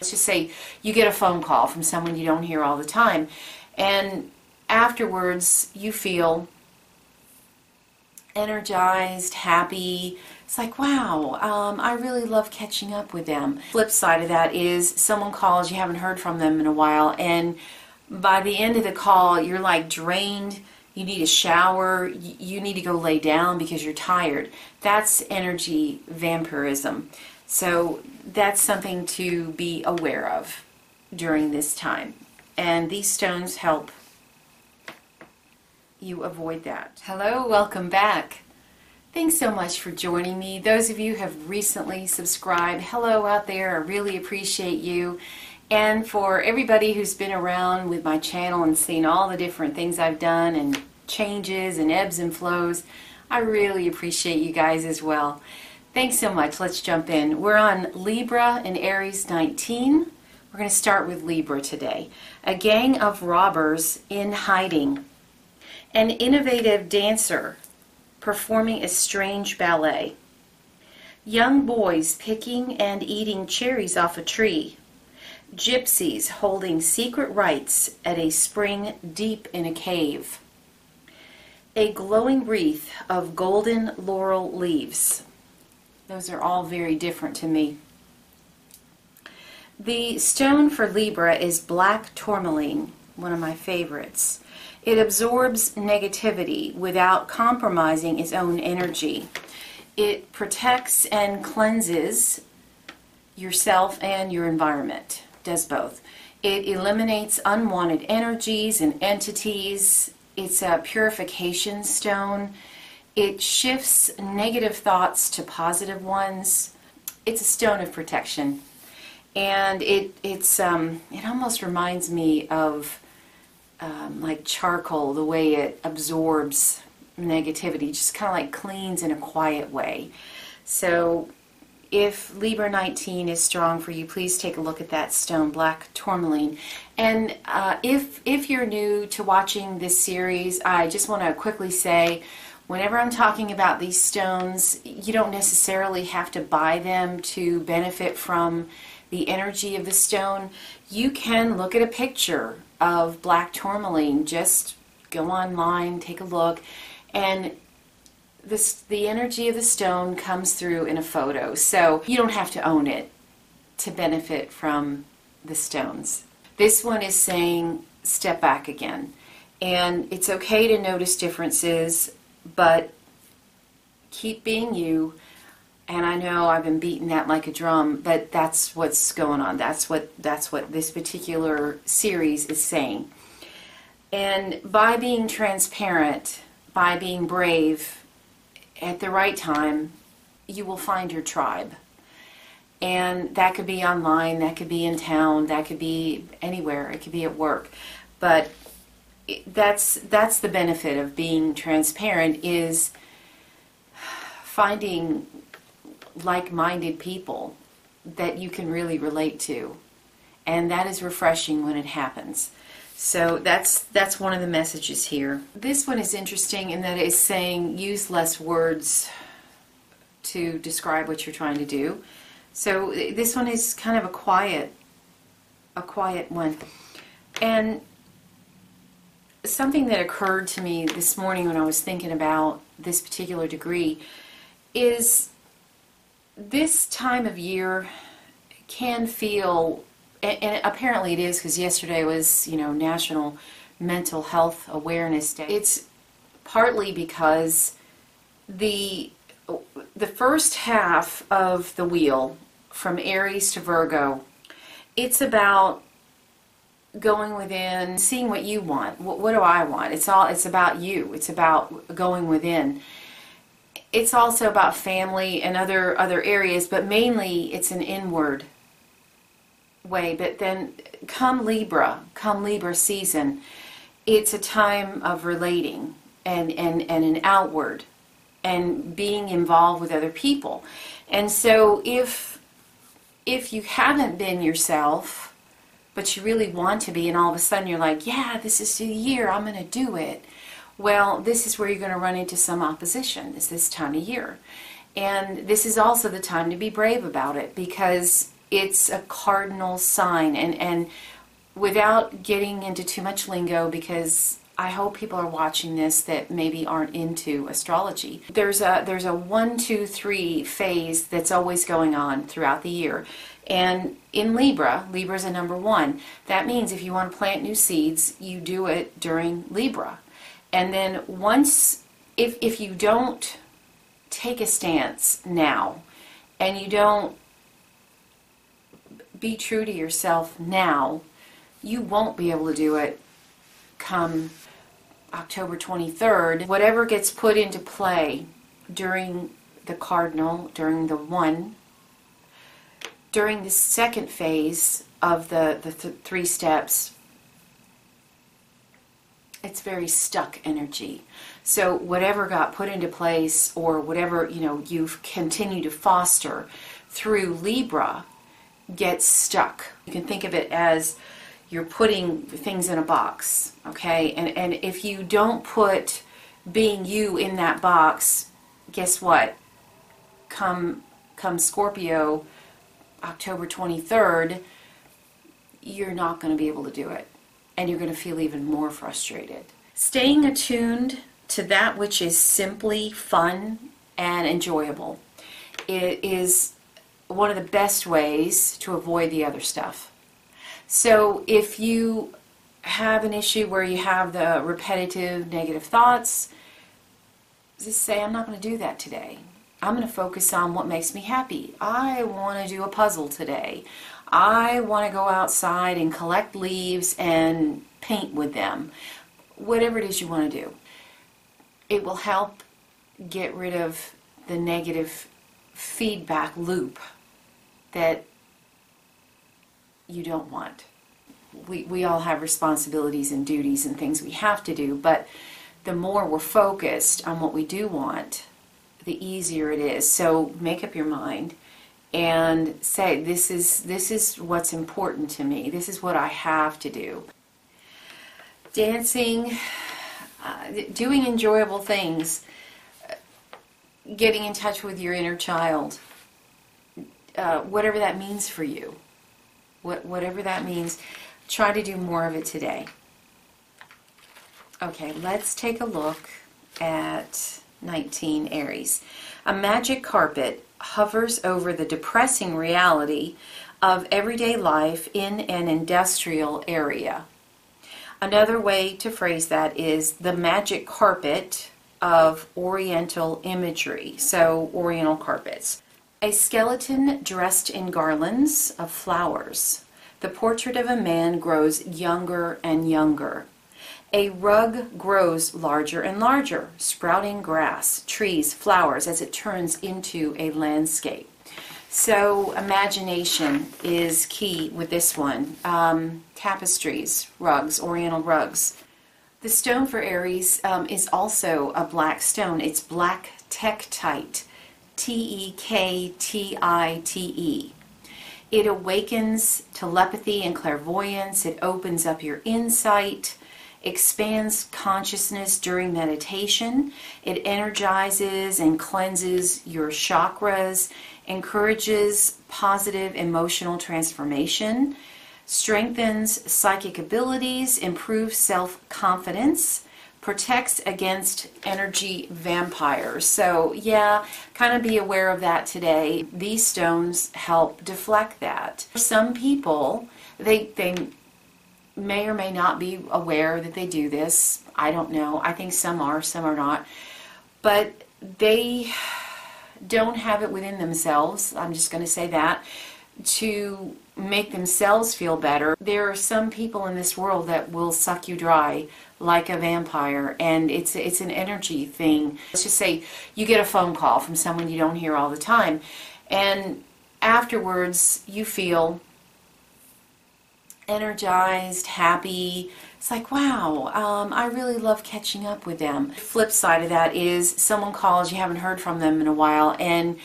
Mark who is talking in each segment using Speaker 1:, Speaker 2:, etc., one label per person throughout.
Speaker 1: Let's just say you get a phone call from someone you don't hear all the time, and afterwards you feel energized, happy. It's like, wow, I really love catching up with them. Flip side of that is someone calls, you haven't heard from them in a while, and by the end of the call you're like drained, you need a shower, you need to go lay down because you're tired. That's energy vampirism. So that's something to be aware of during this time. And these stones help you avoid that. Hello, welcome back. Thanks so much for joining me. Those of you who have recently subscribed, hello out there, I really appreciate you. And for everybody who's been around with my channel and seen all the different things I've done and changes and ebbs and flows, I really appreciate you guys as well. Thanks so much. Let's jump in. We're on Libra and Aries 19. We're going to start with Libra today. A gang of robbers in hiding. An innovative dancer performing a strange ballet. Young boys picking and eating cherries off a tree. Gypsies holding secret rites at a spring deep in a cave. A glowing wreath of golden laurel leaves. Those are all very different to me. The stone for Libra is black tourmaline, one of my favorites. It absorbs negativity without compromising its own energy. It protects and cleanses yourself and your environment. Does both. It eliminates unwanted energies and entities. It's a purification stone. It shifts negative thoughts to positive ones. It's a stone of protection, and it almost reminds me of like charcoal, the way it absorbs negativity, just kind of like cleans in a quiet way. So if Libra 19 is strong for you, please take a look at that stone, black tourmaline. And if you're new to watching this series, I just want to quickly say, whenever I'm talking about these stones, you don't necessarily have to buy them to benefit from the energy of the stone. You can look at a picture of black tourmaline. Just go online, take a look, and the energy of the stone comes through in a photo. So you don't have to own it to benefit from the stones. This one is saying step back again. And it's okay to notice differences, but keep being you. And I know I've been beating that like a drum, but that's what's going on. That's what this particular series is saying. And by being transparent, by being brave, at the right time, you will find your tribe. And that could be online, that could be in town, that could be anywhere, it could be at work. But that's the benefit of being transparent, is finding like-minded people that you can really relate to. And that is refreshing when it happens. So that's one of the messages here. This one is interesting in that it's saying use less words to describe what you're trying to do. So this one is kind of a quiet one. And something that occurred to me this morning when I was thinking about this particular degree is this time of year can feel, and apparently it is because yesterday was, National Mental Health Awareness Day. It's partly because the first half of the wheel, from Aries to Virgo, it's about going within, seeing what you want. What do I want? It's about you. It's about going within. It's also about family and other areas, but mainly it's an inward way. But then come Libra season, it's a time of relating and an outward and being involved with other people. And so if you haven't been yourself, but you really want to be, and all of a sudden you're like, yeah, this is the year, I'm going to do it. Well, this is where you're going to run into some opposition, is this time of year. And this is also the time to be brave about it, because It's a cardinal sign, and without getting into too much lingo, because I hope people are watching this that maybe aren't into astrology. There's a 1, 2, 3 phase that's always going on throughout the year. And in Libra is a number 1. That means if you want to plant new seeds, you do it during Libra. And then once, if you don't take a stance now, and you don't be true to yourself now, you won't be able to do it come October 23rd. Whatever gets put into play during the cardinal, during the 1, during the second phase of the 3 steps, it's very stuck energy. So whatever got put into place, or whatever, you know, you've continued to foster through Libra, gets stuck. You can think of it as you're putting things in a box, okay? And if you don't put being you in that box, guess what? Come Scorpio, October 23rd, you're not going to be able to do it. And you're going to feel even more frustrated. Staying attuned to that which is simply fun and enjoyable, it is one of the best ways to avoid the other stuff. So if you have an issue where you have the repetitive negative thoughts, just say, I'm not going to do that today. I'm going to focus on what makes me happy. I want to do a puzzle today. I want to go outside and collect leaves and paint with them. Whatever it is you want to do. It will help get rid of the negative feedback loop that you don't want. We all have responsibilities and duties and things we have to do, but the more we're focused on what we do want, the easier it is. So make up your mind and say, this is what's important to me. This is what I have to do. Dancing, doing enjoyable things, getting in touch with your inner child, whatever that means for you, whatever that means, try to do more of it today. Okay, let's take a look at 19 Aries. A magic carpet hovers over the depressing reality of everyday life in an industrial area. Another way to phrase that is the magic carpet of Oriental imagery, so Oriental carpets. A skeleton dressed in garlands of flowers. The portrait of a man grows younger and younger. A rug grows larger and larger, sprouting grass, trees, flowers as it turns into a landscape. So imagination is key with this one. Tapestries, rugs, Oriental rugs. The stone for Aries is also a black stone. It's black tektite, Tektite. It awakens telepathy and clairvoyance. It opens up your insight, expands consciousness during meditation. It energizes and cleanses your chakras, encourages positive emotional transformation, strengthens psychic abilities, improves self-confidence, protects against energy vampires. So yeah, kind of be aware of that today. These stones help deflect that. For some people, they may or may not be aware that they do this. I don't know. I think some are not. But they don't have it within themselves, I'm just going to say that, to make themselves feel better. There are some people in this world that will suck you dry like a vampire, and it's an energy thing. Let's just say you get a phone call from someone you don't hear all the time, and afterwards you feel energized, happy. It's like, wow, I really love catching up with them. The flip side of that is someone calls, you haven't heard from them in a while, and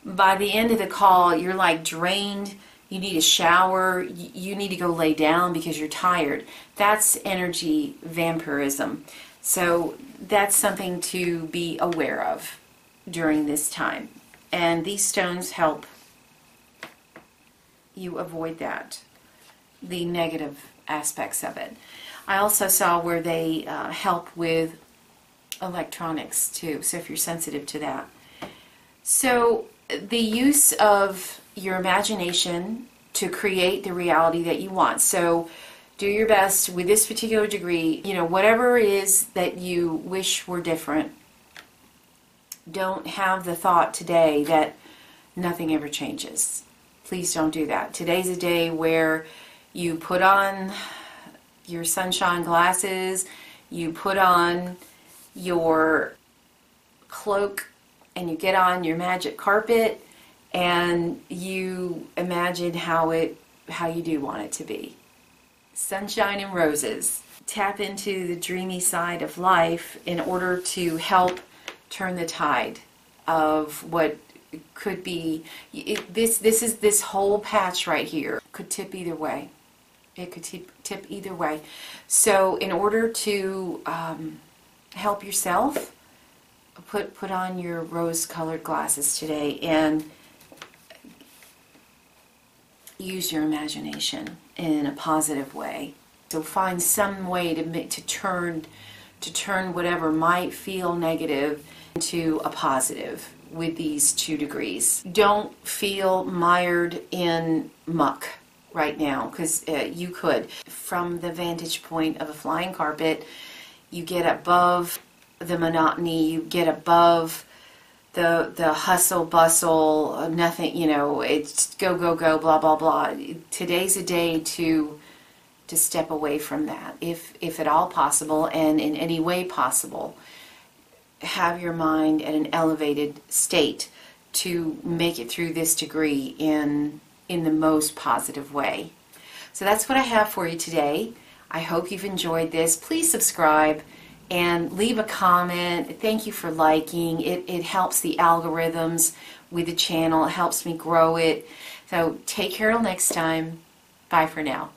Speaker 1: by the end of the call, you're like drained, you need a shower, you need to go lay down because you're tired. That's energy vampirism. So that's something to be aware of during this time. And these stones help you avoid that, the negative aspects of it. I also saw where they help with electronics too, so if you're sensitive to that. So the use of your imagination to create the reality that you want. So do your best with this particular degree, you know, whatever it is that you wish were different. Don't have the thought today that nothing ever changes. Please don't do that. Today's a day where you put on your sunshine glasses, you put on your cloak, and you get on your magic carpet, and you imagine how you do want it to be. Sunshine and roses. Tap into the dreamy side of life in order to help turn the tide of what could be. This whole patch right here could tip either way. It could tip either way. So in order to help yourself, put on your rose-colored glasses today and use your imagination in a positive way. So find some way to turn whatever might feel negative into a positive with these 2 degrees. Don't feel mired in muck right now, because you could. From the vantage point of a flying carpet, you get above the monotony, you get above the hustle bustle, nothing, you know, it's go, go, go, blah, blah, blah. Today's a day to step away from that, if at all possible, and in any way possible. Have your mind at an elevated state to make it through this degree in the most positive way. So that's what I have for you today. I hope you've enjoyed this. Please subscribe and leave a comment. Thank you for liking. It helps the algorithms with the channel. It helps me grow it. So take care till next time. Bye for now.